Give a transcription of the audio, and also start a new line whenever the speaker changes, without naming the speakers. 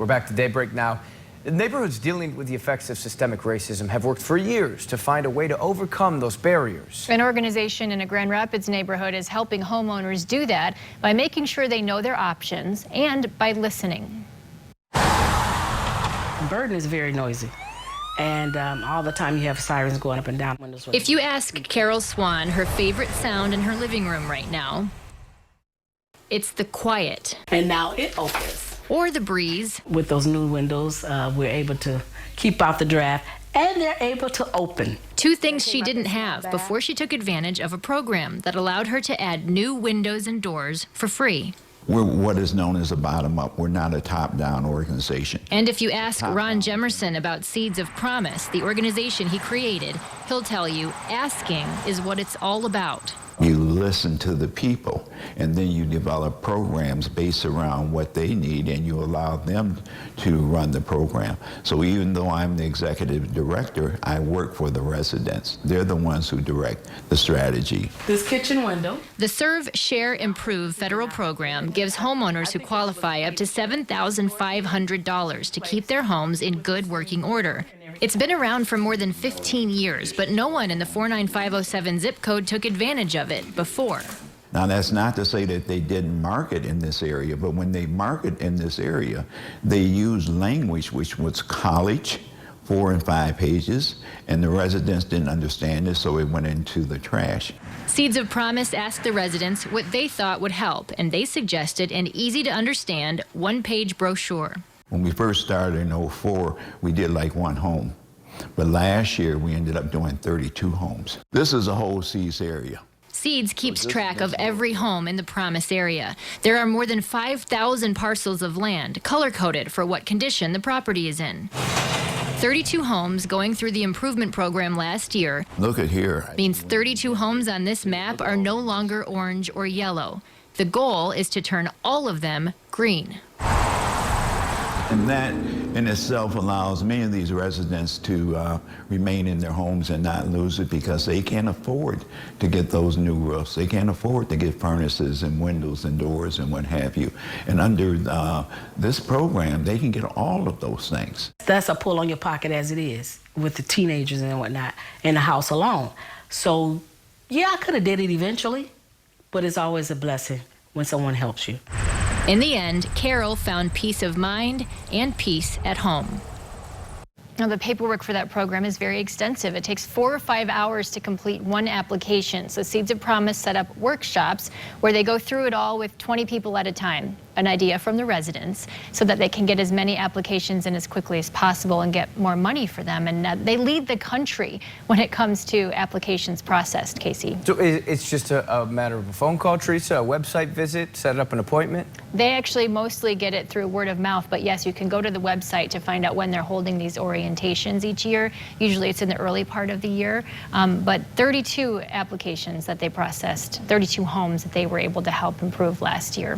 We're back to Daybreak now. Neighborhoods dealing with the effects of systemic racism have worked for years to find a way to overcome those barriers.
An organization in a Grand Rapids neighborhood is helping homeowners do that by making sure they know their options and by listening.
Burden is very noisy, and all the time you have sirens going up and down windows.
If you ask Carol Swan her favorite sound in her living room right now, it's the quiet.
And now it opens.
Or the breeze.
With those new windows, we're able to keep out the draft, and they're able to open.
Two things she didn't have before she took advantage of a program that allowed her to add new windows and doors for free.
We're what is known as a bottom-up. We're not a top-down organization.
And if you ask Ron Jemerson about Seeds of Promise, the organization he created, he'll tell you asking is what it's all about.
You listen to the people, and then you develop programs based around what they need, and you allow them to run the program. So even though I'm the executive director, I work for the residents. They're the ones who direct the strategy.
This kitchen window.
The Serve, Share, Improve federal program gives homeowners who qualify up to $7,500 to keep their homes in good working order. It's been around for more than 15 years, but no one in the 49507 zip code took advantage of it before.
Now, that's not to say that they didn't market in this area, but when they market in this area, they use language which was college, 4 and 5 pages, and the residents didn't understand it, so it went into the trash.
Seeds of Promise asked the residents what they thought would help, and they suggested an easy-to-understand one-page brochure.
When we first started in '04, we did like 1 home. But last year, we ended up doing 32 homes. This is a whole Seeds area.
Seeds keeps track of every home in the Promise area. There are more than 5,000 parcels of land, color-coded for what condition the property is in. 32 homes going through the improvement program last year.
Look at here.
Means 32 homes on this map are no longer orange or yellow. The goal is to turn all of them green.
And that in itself allows many of these residents to remain in their homes and not lose it because they can't afford to get those new roofs. They can't afford to get furnaces and windows and doors and what have you. And under this program, they can get all of those things.
That's a pull on your pocket as it is with the teenagers and whatnot in the house alone. So, yeah, I could have did it eventually, but it's always a blessing when someone helps you.
In the end, Carol found peace of mind and peace at home. Now, the paperwork for that program is very extensive. It takes 4 or 5 hours to complete one application. So Seeds of Promise set up workshops where they go through it all with 20 people at a time, an idea from the residents, so that they can get as many applications in as quickly as possible and get more money for them. And they lead the country when it comes to applications processed, Casey.
So it's just a matter of a phone call, Teresa, a website visit, set up an appointment?
They actually mostly get it through word of mouth, but yes, you can go to the website to find out when they're holding these orientations each year. Usually it's in the early part of the year, but 32 applications that they processed, 32 homes that they were able to help improve last year.